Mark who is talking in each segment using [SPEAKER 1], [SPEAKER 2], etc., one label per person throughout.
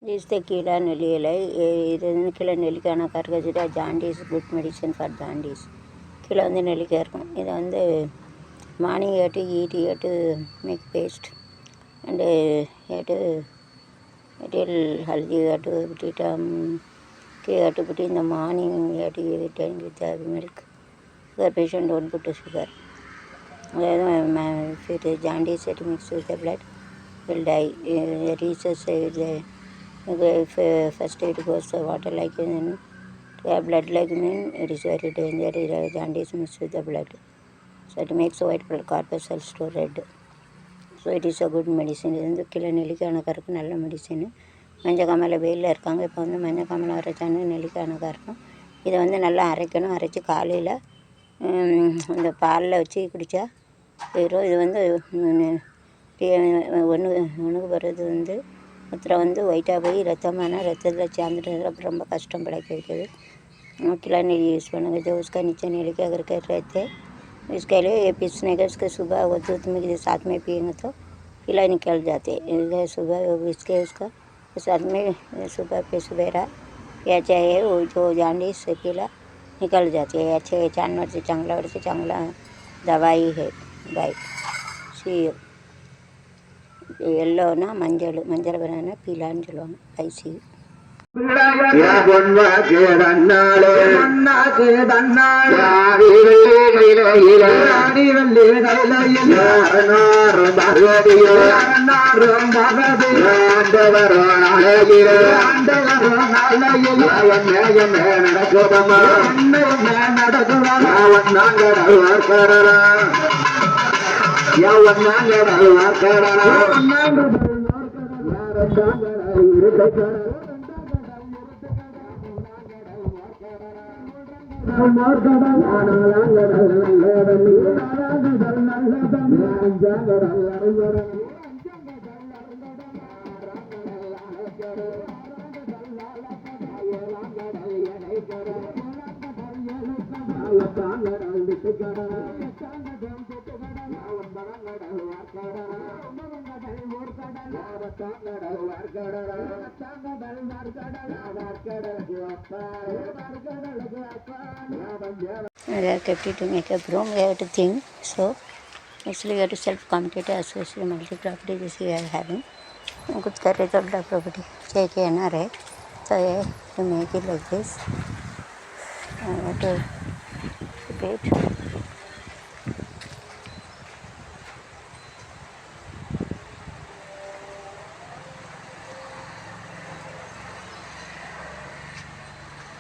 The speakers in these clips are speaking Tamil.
[SPEAKER 1] This is the Kila Nelli. This is Kila Nelli. Kana karka jaundice good medicine for jaundice. Kila வந்து நெல்லிக்காய் இருக்கும். இதை வந்து morning you have to eat, you have to make paste and you have to little haldi, you have to put it you have to put in the morning, you have to give it with the milk. The patient don't put the sugar. If it is jaundice, it mixed with the blood, will die. The research if first it goes to water like then blood like mean it is very dangerous. Jaundice mixed with the blood, so it makes white blood corpuscles to red. So it is a good medicine. இது வந்து கிலோ நெல்லிக்காய் அணக்காருக்கு நல்ல மெடிசனு. மஞ்சள் காமலை வெயிலில் இருக்காங்க. இப்போ வந்து மஞ்சள் காமலை அரைச்சானு நெல்லிக்காய் அணக்காக இருக்கும். இதை வந்து நல்லா அரைக்கணும். அரைச்சி காலையில் இந்த பாலில் வச்சு குடித்தா போயிடும். இது வந்து ஒன்றுக்கு வர்றது வந்து மூத்திரம் வந்து ஒயிட்டாக போய் ரத்தமான ரத்தத்தில் சேர்ந்துட்டு ரொம்ப கஷ்டம் பிழைக்க வைக்குது. किला नहीं यूज़ பண்ணுங்க. जो उसका नीचे नली अगर कर रहते इसके लिए ये पीसने का उसके सुबह वो दूध में साथ में पिएंगे तो किला निकल जाते सुबह इसके उसका साथ में सुबह पे सवेरा या चाहे वो जो जांडीस से किला निकल जाती है. अच्छे जानवर से चांगला दवाई है भाई. सी येल्लोना मंजल बनाना पीला అని சொல்லுவாங்க. I see I kept it to make a broom. We have to think. So actually we have to self-competitive associate multi-property. This we are having. कुछ कर रहे तो डा property चाहिए ना रहे. So I have to make it like this. I have to keep it.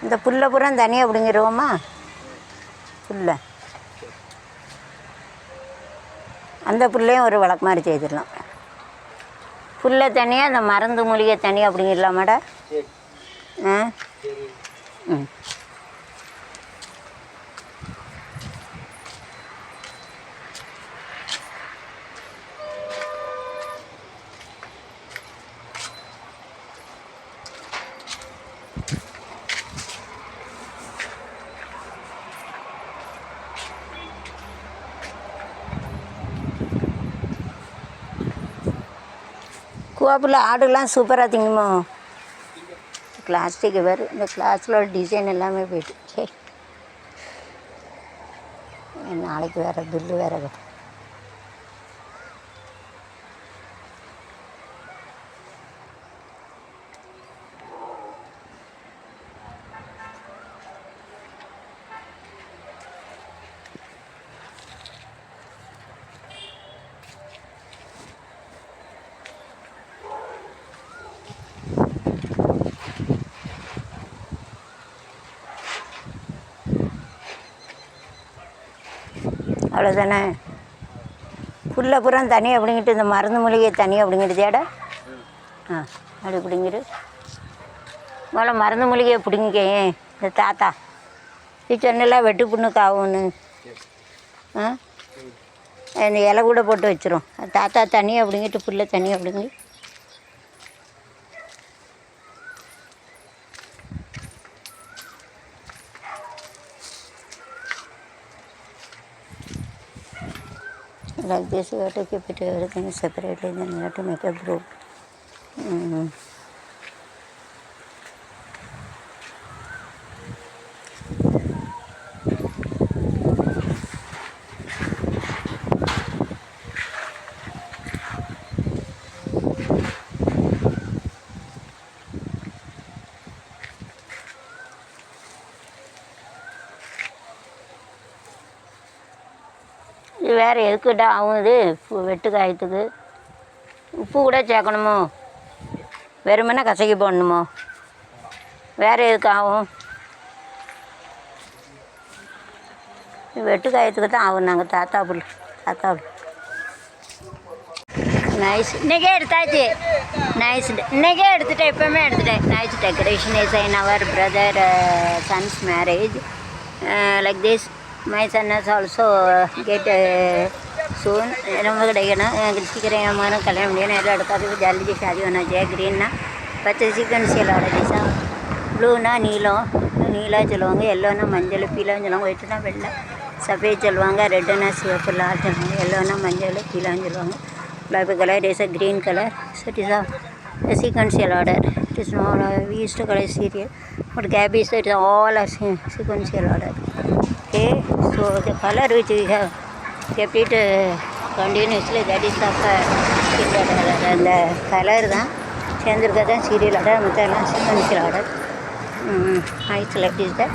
[SPEAKER 1] இந்த புல்லை பூரா தனியாக அப்படிங்கிடுவோமா? புல்லை அந்த புல்லையும் ஒரு விளக்கு மாதிரி செய்திடலாம். புல்லை தனியாக அந்த மருந்து மூலிகை தனியாக அப்படிங்கிடலாமாடா? ஆ ம் குவாப்புல ஆடுலாம் சூப்பராக திங்குமோ? பிளாஸ்டிக் வேறு இந்த கிளாஸில் டிசைன் எல்லாமே போய்ட்டு சரி நாளைக்கு வேறு பில்லு வேறு. அவ்வளோதானே. புல்லை பூரா தனி அப்படிங்கிட்டு இந்த மருந்து மூலிகை தனி அப்படிங்கிட்டு தேட அப்படி பிடிங்கிட்டு முதல்ல மருந்து மூலிகையை பிடிங்க. இந்த தாத்தா சொன்னெல்லாம் வெட்டு புண்ணுக்கு ஆகும்னு இந்த இலை கூட போட்டு வச்சிரும். தாத்தா தனி அப்படிங்கிட்டு புல்லை தனி அப்படிங்க. Like this you have to keep it everything separately, then you have to make a broom. இது வேறு எதுக்கிட்ட ஆகும் இது வெட்டு காயத்துக்கு உப்பு கூட சேர்க்கணுமோ வெறுமனே கசக்கி போடணுமோ வேறு எதுக்கு ஆகும் வெட்டு காயத்துக்கு தான் ஆகும் நாங்கள் தாத்தா நைஸ் இன்றைக்கே எடுத்தாச்சு நைஸ் இன்றைக்கே எடுத்துட்டேன் எப்போவுமே எடுத்துட்டேன் nice decoration is in our brother sons marriage like this my son is also get soon ரொம்ப கிடைக்கணும் சீக்கிரம் என் மகனும் கல்யாணம் முடியும் எல்லாம் எடுக்காது ஜல்தி ஷாதி होना चाहिए ग्रीन பச்சை சீக்வன்சியல் ஆடடிச்சா ப்ளூனா நீலா சொல்லுவாங்க எல்லோனா மஞ்சள் பீலான்னு சொல்லுவாங்க ஒயிட்னா வெள்ளை சஃபேத் சொல்லுவாங்க ரெட்டுனா சிவப்பு லால் சொல்லுவாங்க எல்லோனா மஞ்சள் பீலான்னு சொல்லுவாங்க black color is a green color so it is a sequential order it is not we used to call it serial but gab is it all a sequential order okay so the color which we have kept it continuously that is of serial order and the color தான் சேர்ந்துருக்க தான் சீரியல் ஆர்டர் மற்ற எல்லாம் sequential order I selected that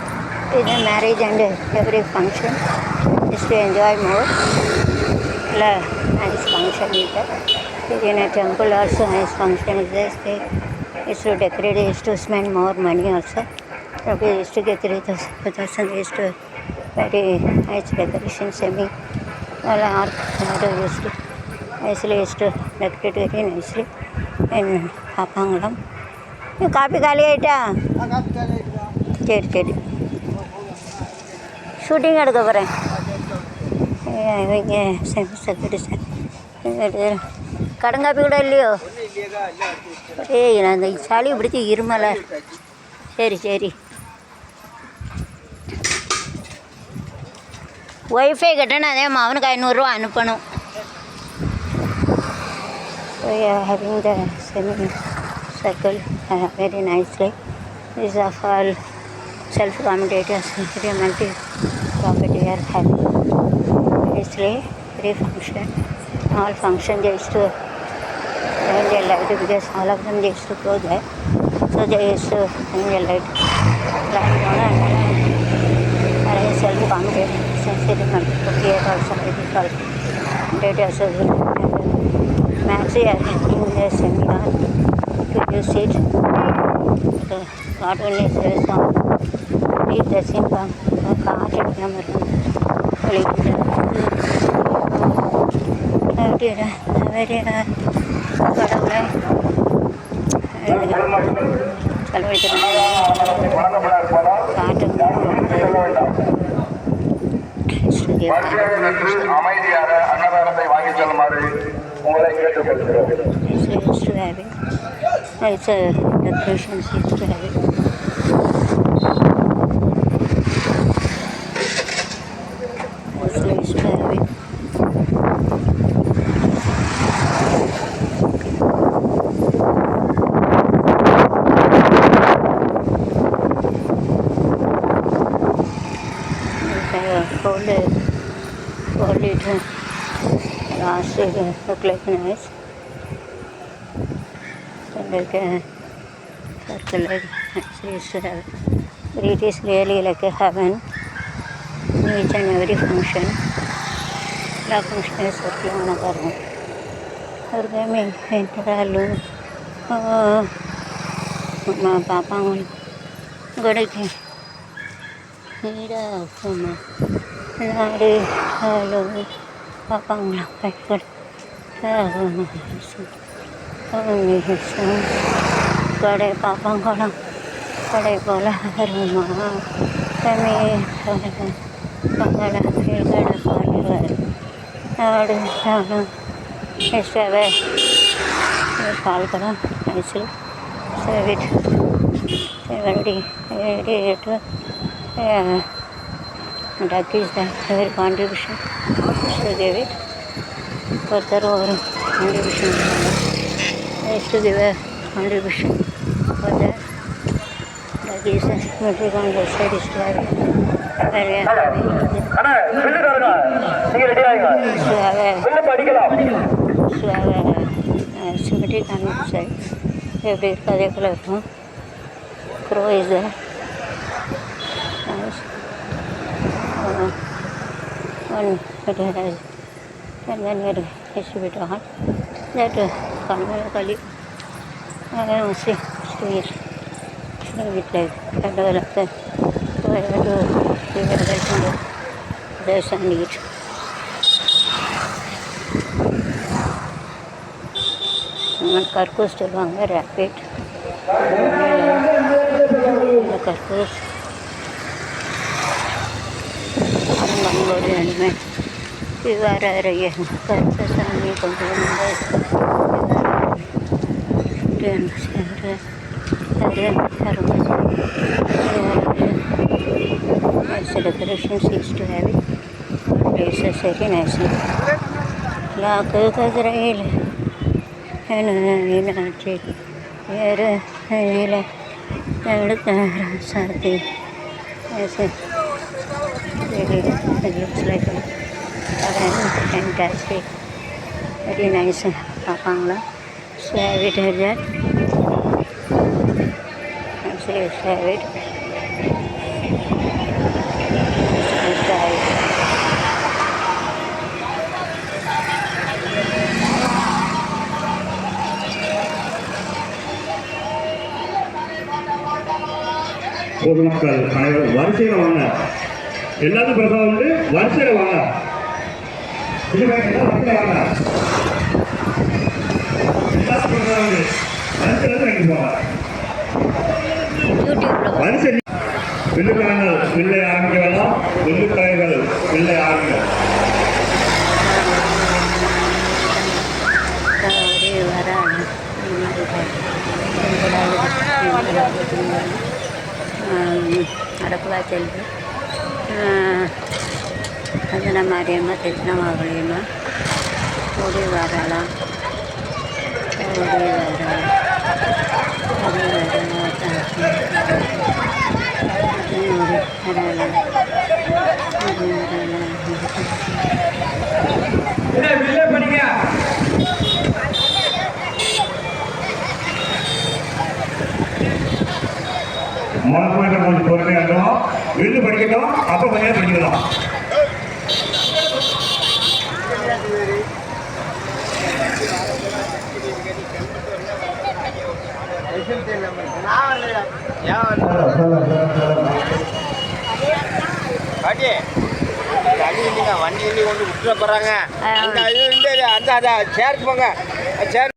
[SPEAKER 1] in a marriage and every function is to enjoy more nice function is there in a temple also nice function is there stay is to decorate is to spend more money also okay is to get 3,000 is to very nice decoration semi all arc used to nicely is to decorate very nicely and பாப்பாங்களாம் காப்பி காலி ஆகிட்டா சரி ஷூட்டிங் எடுக்க போகிறேன் இவங்க செக்ரட்டரி சார் கடுங்காப்பி கூட இல்லையோ ஏய் நான் இந்த சளி பிடிச்சி இருமலை சரி ஒய்ஃபை கட்டணும் அதே அவனுக்கு 500 அனுப்பணும் having the semi-circle very nicely. These are all self-accommodators, very multi-property are having nicely, very function. All function they used to hang their light because all of them they used to go there. So they used to hang their light. Self-accommodated, sensitive multi-property also very data service. Maxi in the seminar to use it. So not only says read the symptom, அமைதியாக அன்னதானத்தை வாங்கி செல்லுமாறு உங்களை கேட்டுக்கொள்கிறோம். Used to have it. It's a decoration used to have it. Used to have it. Hold it last look like nice like a circle like it is really like a heaven in each and every function la function is circle होना कर रहा हूँ और क्या मैं इंतजार लूँ माँ पापा गड़े थे मेरा सुना नारे हेलो पापा कर कड़े पापा कड़े बोला रुमा कमी पकड़ा फिर कड़ा कॉल करा ऐसे सेविट that is their contribution to give it further over contribution is to give a contribution for that that is a metric on the side is to have it very to have a symmetric on the side every color crow is there nice one it has and then we distribute on that economically mostly it with like and develop that. So I have to give it a rest and eat. கர்கூஸ் சொல்லுவாங்க ரேபிட் இந்த கர்கூஸ் நம்மளோட வேணுமே வேறு கருத்தை சாமி கொண்டு வந்து decorations used to have it. It's a very nice. Like Israel and United. Here, it looks like a fantastic, very nice Bangla. So I have it here. Absolutely have it.
[SPEAKER 2] பொதுமக்கள் அனைவரும் வரிசையில் வாங்க. எல்லாத்துக்கும் பிரசாதம் உண்டு. வரிசையில் வாங்க. வரிசையில் வாங்க. எல்லாத்துக்கும் பிரசாதம் உண்டு. வரிசையில் வாங்கி போங்க. வரிசை வில்லுக்கலைகள் வில்லை ஆரம்பிக்க வேண்டாம். வில்லுக்கலைகள் வில்லை ஆரம்பிக்க
[SPEAKER 1] அடக்குவாச்சல் அதனை மாரியம்மா திருச்சினாமகளியம்மா ஓடி வரலாம் ஓடி வரலாம் ஓடி
[SPEAKER 2] மாணவர்கள் கொஞ்சம் பொறுமையாக இருக்கணும். வில்லு படிக்கட்டும். அப்போ கொஞ்சம் படிக்கலாம்.
[SPEAKER 3] வண்டி கொண்டு விட்டுற போறாங்க. அந்த சேருக்கு போங்க. சேர்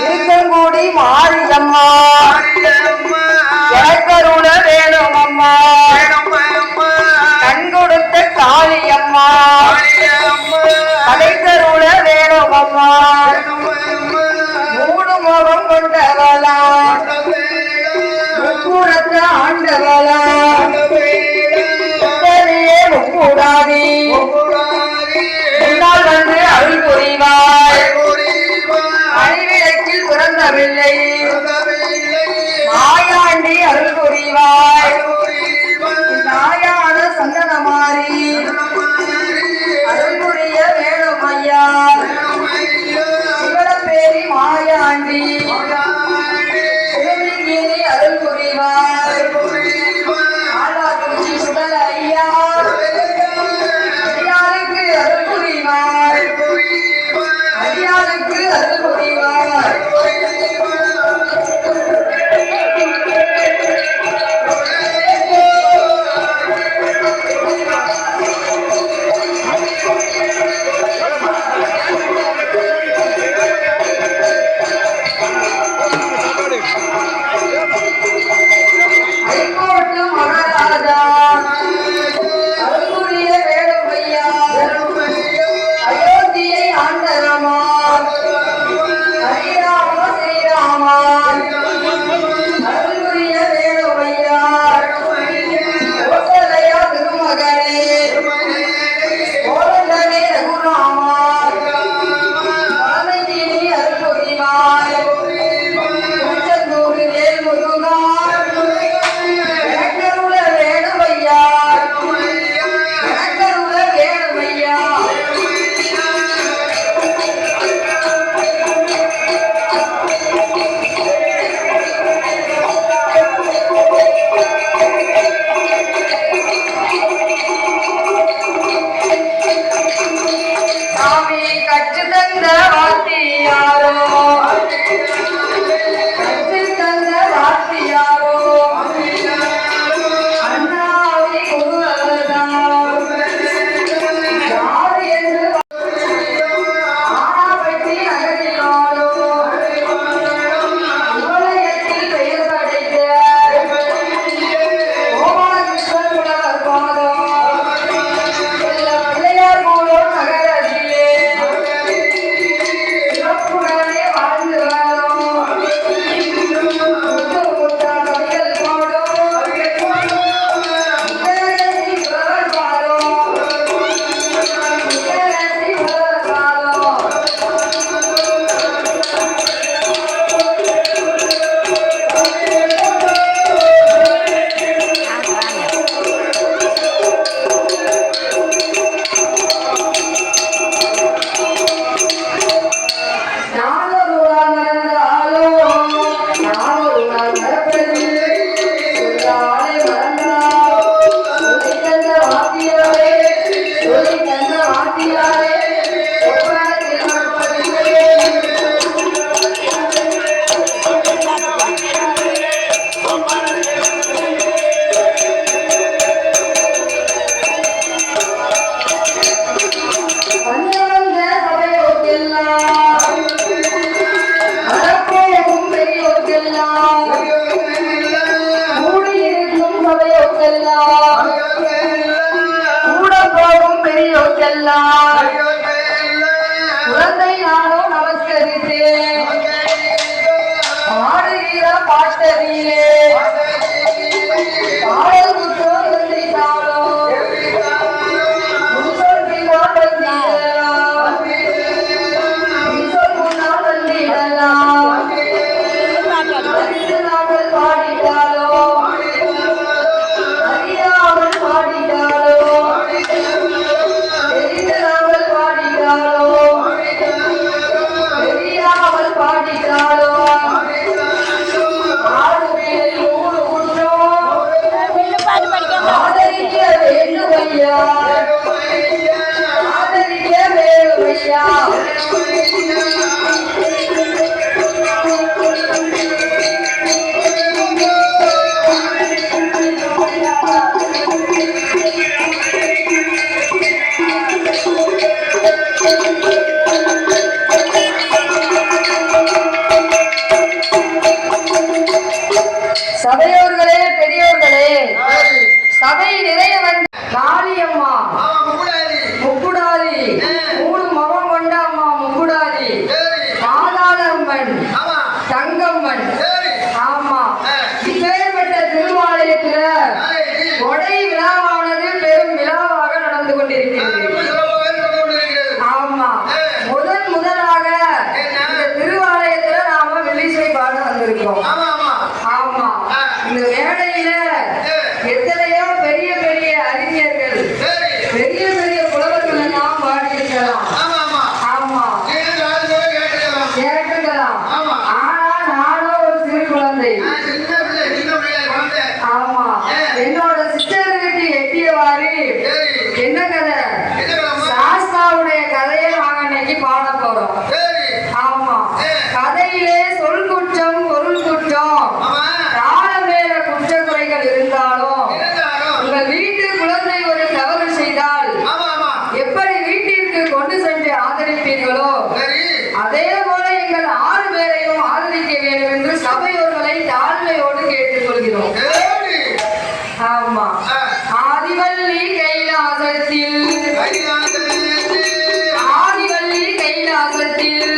[SPEAKER 4] இருக்கங்குடி மாறி மாரியம்மா எனக்கருள வேணும் அம்மா கண் கொடுத்த காளியம்மா கடைக்கருள வேணும் அம்மா மூடு முகம் கொண்டவளா முக்கூடத்த ஆண்டவளா முக்கூடாதி முன்னால் வந்து அருள் புரிவாய் அணிவிளக்கில் பிறந்தவில்லை மாயாண்டி அருள் புரிவாய் நாயான சந்தனமாரி அருள் புரிய வேணும் ஐயா சிவனப்பேரி மாயாண்டி சிவகிரி அருள் புரிவாய் ஆளாக்குச்சி சுடல் ஐயா அடியாளுக்கு அருள் புரிவாய் அடியாளுக்கு அருள் புரிவாய் ஐகோட்டு மகாராஜா அருள்புரிய வேணும் ஐயா அயோத்தியை ஆண்டரமா ஹரிராம ஸ்ரீராமா அருள்புரிய வேணும் ஐயா கோசலையா திருமகனே கோலந்தனே ரகுராமா காலகிரி அருள்புரிவாய் திருச்செந்தூர் வேல்முருகா எனக்கருள வேணும் ஐயா எனக்கருள வேணும் ஐயா சாமி கற்று தந்த வாத்தியாரோ கற்று தந்த வாத்தியாரோ அண்ணாவி குருவர்தான் யார் என்று ஆனாபட்டி அகதியாரோ உலகத்தில் பெயர் படைத்த கோபாலகிருஷ்ணன் புலவர் பாதம் பிள்ளையார் மூலம் நகரத்திலே சிறப்புடனே வாழ்ந்து வரும் முத்தா கவிகள் பாடும் முத்தரசி புலவர் பாடும் முத்தரசி புலவர் பாடும் நானொரு நாள் நடந்தாலோ நானொரு நாள் நடப்பதில்லை சொல்லாலே மறந்தாலோ சொல்லி தந்த வாத்தியாரே சொல்லி தந்த வாத்தியாரே சொப்பனத்தில் நடப்பதில்லை வந்த சபையோக்கெல்லாம் அறப்போகும் பெரியோக்கெல்லாம் கூடியிருக்கும் சபையோக்கெல்லாம் கூட போகும் பெரியோக்கெல்லாம் குழந்தை நானோ நமஸ்கரித்தேன் பாடுகிற பாட்டதிலே பாடல் குற்றம் எழுதிட்டாலோ முன்சொல் பின்னால் வந்திடலாம் முன்சொல் முன்னால் வந்திடலாம் அறிந்து நாங்கள் பாடிட்டாலோ அறியாமல் பாடிட்டாலோ தெரிந்து நாங்கள் பாடிட்டாலோ கதை?
[SPEAKER 3] என்ன கதைம்மா?
[SPEAKER 4] சாஸ்தாவுடைய கதையை நாங்க இன்னைக்கு பாட போறோம்.
[SPEAKER 3] சரி.
[SPEAKER 4] ஆமா. கதையிலே சொல் குற்றம் பொருள் குற்றம்
[SPEAKER 3] ஆமா.
[SPEAKER 4] தாளம் மேல குற்றக்குறைகள் இருந்தாலும்
[SPEAKER 3] இருந்தாலும்.
[SPEAKER 4] உங்கள் வீட்டு குழந்தை ஒரு தவறு செய்தால்
[SPEAKER 3] ஆமா ஆமா.
[SPEAKER 4] எப்படி வீட்டிற்கு கொண்டு சென்று ஆதரிப்பீர்களோ
[SPEAKER 3] சரி.
[SPEAKER 4] அதே போல எங்கள் 6 பேரையும் ஆதரிக்க வேண்டும் என்று சபையோர்களை தாழ்மையோடு கேட்டுக்கொள்கிறோம்.
[SPEAKER 3] சரி.
[SPEAKER 4] ஆமா. ஆதிவள்ளி கைலாசத்தில் ஆதிவள்ளி கைலாசத்தில்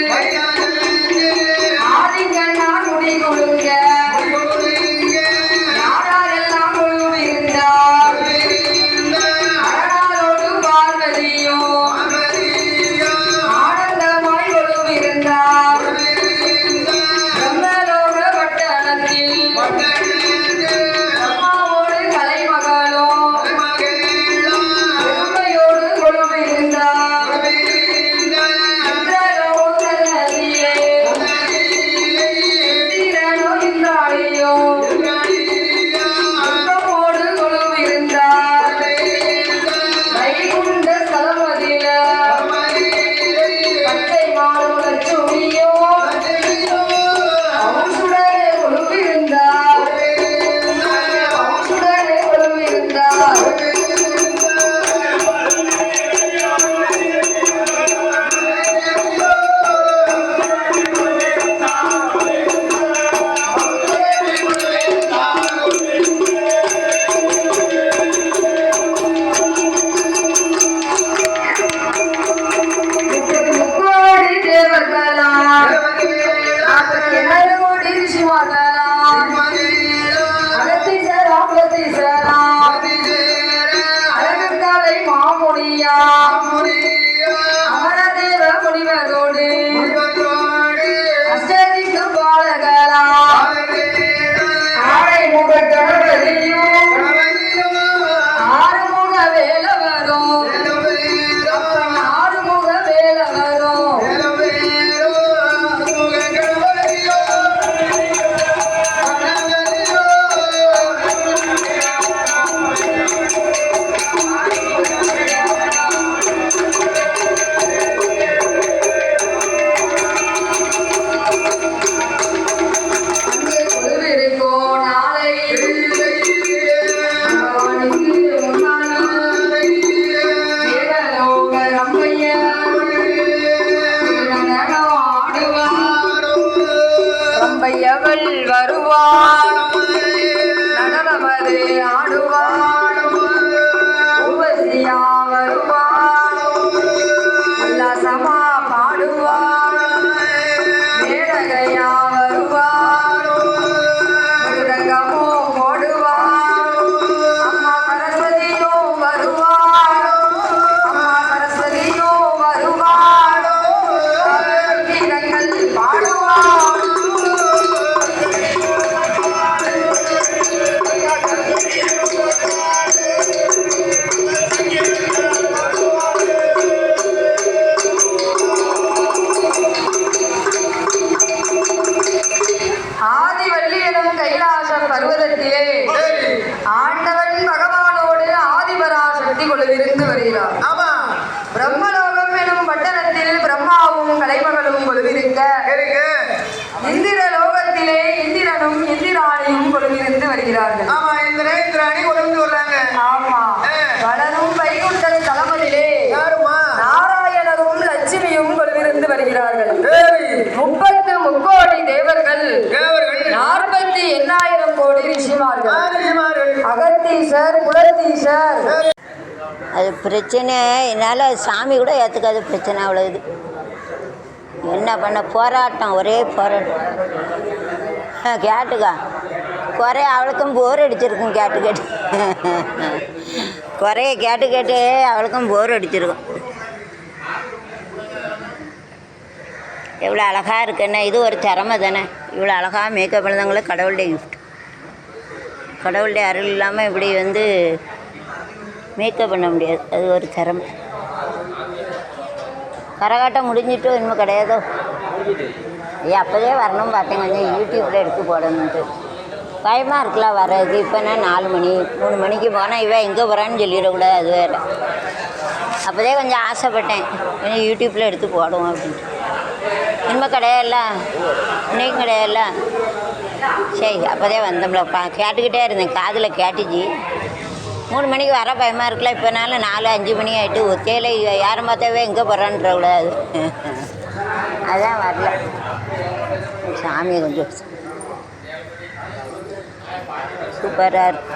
[SPEAKER 4] ஆதிக்கண்ணா முடி கொடுக்க யாரெல்லாம் கொழுவு இருந்தார் அரணாரோடு பார்வதியும் ஆனந்தமாய் கொழுவு இருந்தார் பிரம்மலோக பட்டணத்தில் பிரம்மாவோடு கலைமகளும் பெருமையோடு கொழுவு இருந்தார் இந்திரலோகத்திலே இந்திரனோ இந்திராணியும் பிரம்மோடு கொழுவு இருந்தார் வைகுண்ட ஸ்தலமதில பச்சை மாலும் லட்சுமியோ அவசுடனே கொழுவு இருந்தார் அவசுடனே கொழுவு இருந்தார் முக்கோடி தேவர்களாம் 47 கோடி ரிஷிமார்களாம் அகத்தீசராம் பிரதீசராம் அழகுக்காலை மாமுனியாம் அமரதேவ முனிவரோடு அஷ்டதிக்கு பாலகராம் ஆடை முக கணபதியும் ஆறுமுக வேலவரும் அப்பன் ஆறுமுக வேலவரும் அங்கே கொலுவிருக்கும் நாளை பகவானுக்கு முன்னாடி தேவலோக ரம்பையர் நடனம் ஆடுவார் ரம்பையவள் வருவார் நடனமது ஆடுவார் உபசியா வருவார் உல்லாசமா பாடுவார் மேடகையா வருவார் மிருதங்கமோ போடுவார் அம்மா சரஸ்வதியும் வருவார் அம்மா சரஸ்வதியும் வருவார் கீதங்கள் பாடுவார் ஆதிவள்ளி எனும் கைலாச பர்வதத்திலே ஆண்டவன் பகவானோடு ஆதிபராசக்தி கொலுவிருந்து வருகிறார்.
[SPEAKER 3] ஆமா.
[SPEAKER 4] பிரம்மலோகம் எனும் பட்டணத்தில் பிரம்மாவும் கலைமகளும் கொலுவிருக்க இந்திர லோகத்திலே இந்திரனும் இந்திராணியும் கொலுவிருந்து வருகிறார்கள்.
[SPEAKER 3] ஆமா. இந்திராணி உடம்பு வர்றாங்க.
[SPEAKER 4] ஆமா. வளரும் வைகுண்ட ஸ்தலமதிலே
[SPEAKER 3] யாருமா?
[SPEAKER 4] நாராயணரும் லட்சுமியும் கொலுவிருந்து வருகிறார்கள்.
[SPEAKER 3] சரி.
[SPEAKER 4] 30 முக்கோடி தேவர்கள்
[SPEAKER 3] தேவர்கள்
[SPEAKER 4] 48,000 கோடி ரிஷிமார்கள்
[SPEAKER 3] ரிஷிமார்கள்
[SPEAKER 4] அகத்தீசர் குலத்தீசர்
[SPEAKER 1] அது பிரச்சனை. என்னால் சாமி கூட ஏற்றுக்காத பிரச்சனை அவ்வளோ இது. என்ன பண்ண போராட்டம், ஒரே போராட்டம். கேட்டுக்கா குறைய அவளுக்கும் போர் அடிச்சிருக்கும் கேட்டு கேட்டு. குறைய கேட்டு கேட்டு அவளுக்கும் போர் அடிச்சிருக்கும். எவ்வளோ அழகாக இருக்குன்னா இது ஒரு திறமை தானே. இவ்வளோ அழகாக மேக்கப் பண்ணதவங்களும் கடவுளுடைய கிஃப்ட். கடவுளுடைய அருள் இல்லாமல் இப்படி வந்து மேக்கப் பண்ண முடியாது. அது ஒரு திறமை. கரகாட்டம் முடிஞ்சிட்டு இன்னும் கிடையாதோ? ஐயா அப்போதே வரணும் பார்த்தேன், கொஞ்சம் யூடியூப்பில் எடுத்து போடணுன்ட்டு. பயமாக இருக்கலாம் வர்றது. இப்போ நான் 4 மணி 3 மணிக்கு போனால் இவன் எங்கே போகிறான்னு சொல்லிடக்கூடாது. அது வேறு. அப்போதே கொஞ்சம் ஆசைப்பட்டேன், கொஞ்சம் யூடியூப்பில் எடுத்து போடுவோம் அப்படின்ட்டு. இனிமே கிடையாதுல்ல, இன்னைக்கும் கிடையாதுல்ல. சரி, அப்போதே வந்தோம்ல, கேட்டுக்கிட்டே இருந்தேன், காதில் கேட்டுச்சு. 3 மணிக்கு வர பயமாக இருக்குல்ல, இப்போனாலும் 4-5 மணி ஆகிட்டு ஒத்தையில் யாரும் பார்த்தாவே எங்கே போகிறான்ற கூடாது. அதான் வரல. சாமி கொஞ்சம் சூப்பராக இருக்கு.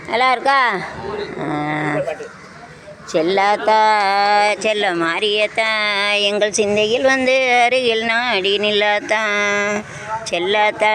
[SPEAKER 1] நல்லா இருக்கா? செல்லாத்தா செல்ல மாறியத்தா எங்கள் சிந்தையில் வந்து அருகில் நாடி நில்லாத்தா செல்லாத்தா.